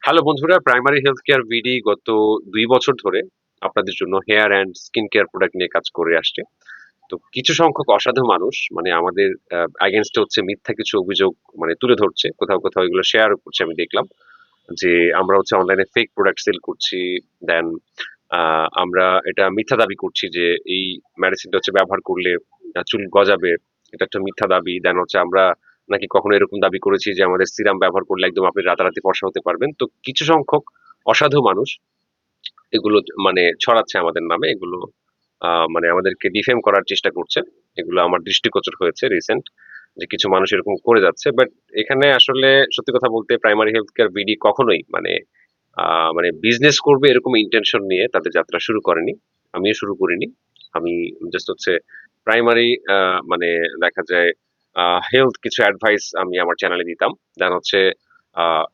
Hello বন্ধুরা, primary health care BD গত ২ বছর ধরে আপনাদের জন্য hair and skin care product নিয়ে কাজ করে আসছে। তো কিছু সংখ্যক অসাধু মানুষ মানে আমাদের এগেইনস্টে হচ্ছে মিথ্যা কিছু অভিযোগ মানে তুলে ধরছে। কোথাও, কোথাও এগুলো শেয়ারও করছে আমি দেখলাম। যে আমরা হচ্ছে অনলাইনে ফেক প্রোডাক্ট সেল করছি। দেন আমরা এটা মিথ্যা দাবি করছি যে এই মেডিসিনটা হচ্ছে ব্যবহার করলে চুল গজাবে। এটা একটা মিথ্যা দাবি। দেন হচ্ছে আমরা নাকি কখনো এরকম দাবি করেছি যে আমাদের সিরাম ব্যবহার করলে একদম আপনি রাতারাতি ফর্সা হতে পারবেন। তো কিছু সংখ্যক অসাধু মানুষ এগুলো মানে ছড়াচ্ছে আমাদের নামে। এগুলো মানে আমাদেরকে ডিফেম করার চেষ্টা করছে। এগুলো আমার দৃষ্টিগোচর হয়েছে রিসেন্ট যে কিছু মানুষ এরকম করে যাচ্ছে। বাট এখানে আসলে সত্যি কথা বলতে প্রাইমারি হেলথ কেয়ার বিডি কখনোই মানে বিজনেস করবে এরকম ইন্টেনশন নিয়ে তাদের যাত্রা শুরু করেনি। আমিও শুরু করিনি। আমি জাস্ট হচ্ছে প্রাইমারি মানে দেখা যায় হেলথ কিছু অ্যাডভাইস আমি আমার চ্যানেলে দিতাম। দেন হচ্ছে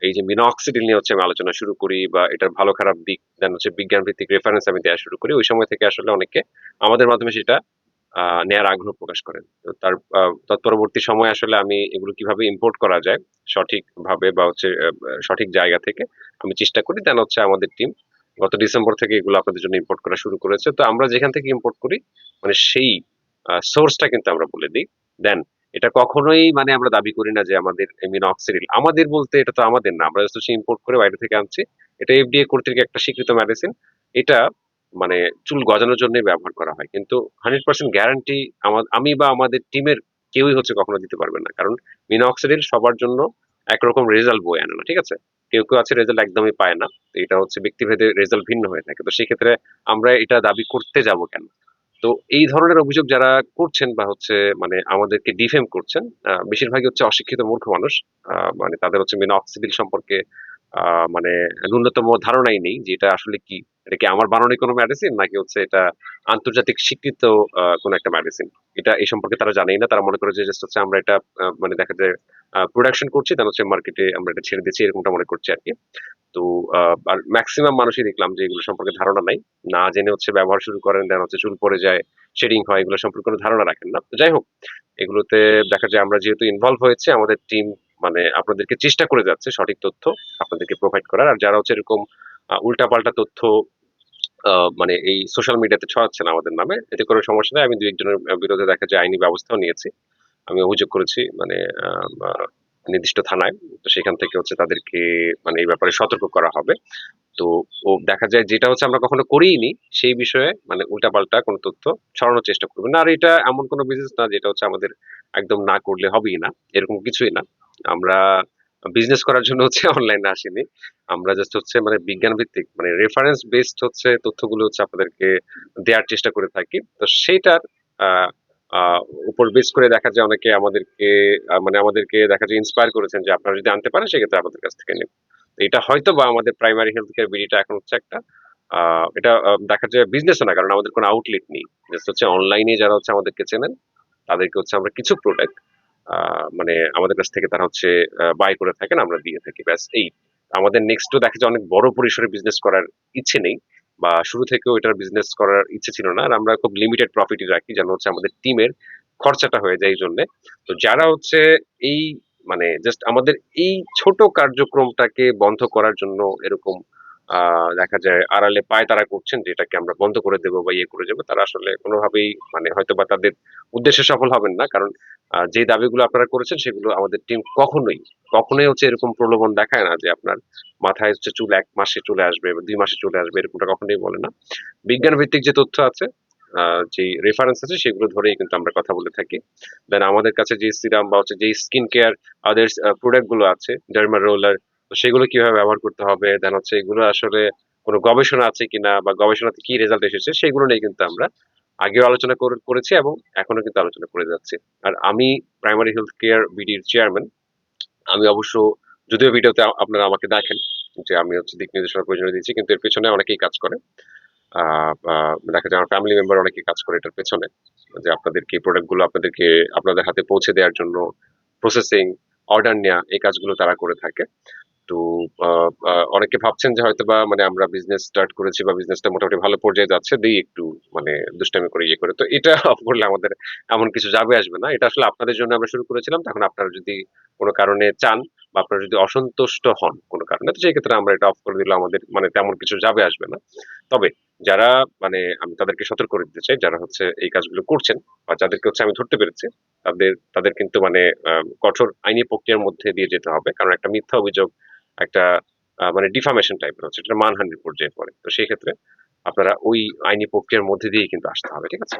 এই যে মিনক্সিডিল নিয়ে হচ্ছে আমি আলোচনা শুরু করি বা এটার ভালো খারাপ দিক দেন হচ্ছে বিজ্ঞান ভিত্তিক রেফারেন্স আমি দেওয়া শুরু করি। ওই সময় থেকে আসলে অনেকে আমাদের মাধ্যমে সেটা নেয়ার আগ্রহ প্রকাশ করেন। তো তার তৎপরবর্তী সময়ে আসলে আমি এগুলো কিভাবে ইম্পোর্ট করা যায় সঠিকভাবে বা হচ্ছে সঠিক জায়গা থেকে আমি চেষ্টা করি। দেন হচ্ছে আমাদের টিম গত ডিসেম্বর থেকে এগুলো আপনাদের জন্য ইম্পোর্ট করা শুরু করেছে। তো আমরা যেখান থেকে ইম্পোর্ট করি মানে সেই সোর্সটা কিন্তু আমরা বলে দিই। দেন এটা কখনোই মানে আমরা দাবি করি না যে আমাদের মিনক্সিডিল আমাদের বলতে এটা তো আমাদের না। আমরা জাস্ট হচ্ছে ইম্পোর্ট করে বাইরে থেকে আনছি। এটা এফডিএ কর্তৃক একটা স্বীকৃত মেডিসিন। এটা মানে চুল গজানোর জন্যই ব্যবহার করা হয়। কিন্তু 100% গ্যারান্টি আমি বা আমাদের টিমের কেউই হচ্ছে কখনো দিতে পারবে না। কারণ মিনক্সিডিল সবার জন্য একরকম রেজাল্ট বয়ে আনে না। ঠিক আছে? কেউ, কেউ আছে রেজাল্ট একদমই পায় না। তো এটা হচ্ছে ব্যক্তিভেদে রেজাল্ট ভিন্ন হয়ে থাকে। তো সেক্ষেত্রে আমরা এটা দাবি করতে যাব কেন? তো এই ধরনের অভিযোগ যারা করছেন বা হচ্ছে মানে আমাদেরকে ডিফেম করছেন, বেশিরভাগই হচ্ছে অশিক্ষিত মূর্খ মানুষ। মানে তাদের হচ্ছে মিনক্সিডিল সম্পর্কে মানে ন্যূনতম ধারণাই নেই যে এটা আসলে কি? এটা কি আমার বানানো কোনো মেডিসিন নাকি হচ্ছে এটা আন্তর্জাতিক স্বীকৃত কোনো একটা মেডিসিন। এটা এই সম্পর্কে তারা জানেই না। তারা মনে করে যে জাস্ট হচ্ছে আমরা এটা মানে দেখা যায় প্রোডাকশন করছি দেন হচ্ছে মার্কেটে আমরা এটা ছেড়ে দিচ্ছি এরকমটা মনে করছি আরকি। তো আর মেক্সিমাম মানুষই দেখলাম যে এগুলো সম্পর্কে ধারণা নাই। না জেনে হচ্ছে ব্যবহার শুরু করেন, দেন হচ্ছে চুল পড়ে যায়, শেডিং হয় এগুলো সম্পর্কে কোনো ধারণা রাখেন না। তো যাই হোক, এগুলোতে দেখা যায় আমরা যেহেতু ইনভলভ হয়েছি আমাদের টিম মানে আপনাদেরকে চেষ্টা করে যাচ্ছে সঠিক তথ্য আপনাদেরকে প্রোভাইড করার। আর যারা হচ্ছে এরকম উল্টাপাল্টা তথ্য মানে এই সোশ্যাল মিডিয়াতে ছড়াচ্ছেন আমাদের নামে, এতে কোনো সমস্যা নাই। আমি ২-১ জনের বিরুদ্ধে দেখা যায় আইনি ব্যবস্থাও নিয়েছি। আমি অভিযোগ করেছি মানে আ আ নির্দিষ্ট থানায়। তো সেখান থেকে হচ্ছে তাদেরকে মানে এই ব্যাপারে সতর্ক করা হবে। তো দেখা যায় যেটা হচ্ছে আমরা কখনো করিইনি, সেই বিষয়ে মানে উল্টাপাল্টা কোনো তথ্য ছড়ানোর চেষ্টা করবেন না। আর এটা এমন কোনো বিজনেস না যেটা হচ্ছে আমাদের একদম না করলে হবেই না। এরকম কিছুই না। আমরা বিজনেস করার জন্য হচ্ছে অনলাইনে আসিনি। আমরা জাস্ট হচ্ছে মানে বিজ্ঞান ভিত্তিক মানে রেফারেন্স বেসড হচ্ছে তথ্যগুলো হচ্ছে আপনাদেরকে দেয়ার চেষ্টা করে থাকি। তো সেইটার আ আ উপর বেস করে দেখা যায় অনেকে আমাদেরকে মানে আমাদেরকে দেখা যায় ইন্সপায়ার করেছেন যে আপনারা যদি আনতে পারেন সেক্ষেত্রে আমাদের কাছ থেকে নিন। এটা হয়তোবা আমাদের প্রাইমারি হেলথ কেয়ার বিডিটা এখন হচ্ছে একটা এটা দেখা যায় বিজনেসও না কারণ আমাদের কোনো আউটলেট নেই। জাস্ট হচ্ছে অনলাইনে যারা হচ্ছে আমাদেরকে চেনেন, তাদেরকে হচ্ছে আমরা কিছু প্রোডাক্ট মানে আমাদের কাছ থেকে তারা হচ্ছে বাই করে থাকেন, আমরা দিয়ে থাকি। ব্যাস এই। আমাদের নেক্সটও দেখা যায় অনেক বড় পরিসরে বিজনেস করার ইচ্ছে নেই বা শুরু থেকেও এটার বিজনেস করার ইচ্ছে ছিল না। আর আমরা খুব লিমিটেড প্রফিটই রাখি যেন হচ্ছে আমাদের টিমের খরচাটা হয়ে যায় এইজন্যে। তো যারা হচ্ছে এই মানে জাস্ট আমাদের এই ছোট কার্যক্রমটাকে বন্ধ করার জন্য এরকম দেখা যায় আড়ালে পায়তারা করছেন যে এটাকে আমরা বন্ধ করে দেব বা ইয়ে করে যাবো। তারা আসলে কোনোভাবেই মানে হয়তোবা তাদের উদ্দেশ্যে সফল হবেন না। কারণ যে দাবিগুলো আপনারা করেছেন সেগুলো আমাদের টিম কখনোই হচ্ছে এরকম প্রলোভন দেখায় না যে আপনার মাথায় হচ্ছে চুল ১ মাসে চলে আসবে বা ২ মাসে চলে আসবে এরকমটা কখনোই বলে না। বিজ্ঞান ভিত্তিক যে তথ্য আছে, যে রেফারেন্স আছে সেগুলো ধরেই কিন্তু আমরা কথা বলে থাকি। দেন আমাদের কাছে যে সিরাম বা হচ্ছে যে স্কিন কেয়ার আদার্স প্রোডাক্ট গুলো আছে, ডার্মা রোলার তো সেগুলো কিভাবে ব্যবহার করতে হবে, দেন হচ্ছে এগুলো আসলে কোনো গবেষণা আছে কিনা বা গবেষণাতে কি রেজাল্ট এসেছে সেগুলো নিয়ে কিন্তু আমরা আগেও আলোচনা করেছি এবং এখনো কিন্তু আলোচনা করে যাচ্ছি। আর আমি প্রাইমারি হেলথ কেয়ার বিডির চেয়ারম্যান। আমি অবশ্য যদিও ভিডিওতে আপনারা আমাকে দেখেন যে আমি হচ্ছে দিক নির্দেশনা প্রয়োজনীয় দিচ্ছি কিন্তু এর পেছনে অনেকেই কাজ করে। দেখা যায় আমার ফ্যামিলি মেম্বার অনেকেই কাজ করে এটার পেছনে। যে আপনাদেরকে এই প্রোডাক্ট গুলো আপনাদের হাতে পৌঁছে দেওয়ার জন্য প্রসেসিং, অর্ডার নেয়া এই কাজগুলো তারা করে থাকে। তো আ আ অনেকে ভাবছেন যে হয়তোবা মানে আমরা বিজনেস স্টার্ট করেছি বা বিজনেসটা মোটামুটি ভালো পর্যায়ে যাচ্ছে। দেই একটু মানে দুষ্টামি করে ইয়ে করে। তো এটা করলে আমাদের এমন কিছু যাবে আসবে না। এটা আসলে আপনাদের জন্য আমরা শুরু করেছিলাম। তখন আপনারা যদি কোন কারণে চান বা আপনারা যদি অসন্তুষ্ট হন কোনো কারণে, তো সেই ক্ষেত্রে আমরা এটা অফ করে দিলে আমাদের মানে তেমন কিছু যাবে আসবে না। তবে যারা মানে আমি তাদেরকে সতর্ক করে দিতে চাই, যারা হচ্ছে এই কাজগুলো করছেন বা যাদেরকে হচ্ছে আমি ধরতে পেরেছি, তাদের কিন্তু মানে কঠোর আইনি প্রক্রিয়ার মধ্যে দিয়ে যেতে হবে। কারণ একটা মিথ্যা অভিযোগ একটা মানে ডিফামেশন টাইপের হচ্ছে, এটা মানহানির পর্যায়ে পড়ে। তো সেই ক্ষেত্রে আপনারা ওই আইনি প্রক্রিয়ার মধ্যে দিয়েই কিন্তু আসতে হবে, ঠিক আছে?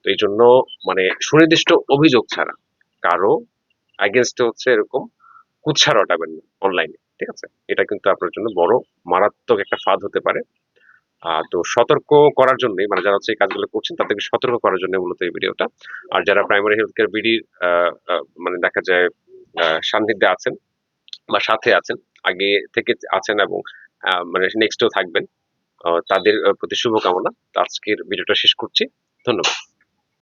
তো এই জন্য মানে সুনির্দিষ্ট অভিযোগ ছাড়া কারো এগেনস্টে হচ্ছে এরকম কুৎসা রটাবেন না অনলাইনে, ঠিক আছে? এটা কিন্তু আপনার জন্য বড় মারাত্মক একটা ফাঁদ হতে পারে। তো সতর্ক করার জন্যই মানে যারা হচ্ছে এই কাজগুলো করছেন তাদেরকে সতর্ক করার জন্য মূলত এই ভিডিওটা। আর যারা প্রাইমারি হেলথ কেয়ার বিডির মানে দেখা যায় সান্নিধ্যে আছেন বা সাথে আছেন, আগে থেকে আছেন এবং মানে নেক্সটেও থাকবেন, তাদের প্রতি শুভকামনা। তো আজকের ভিডিওটা শেষ করছি। ধন্যবাদ।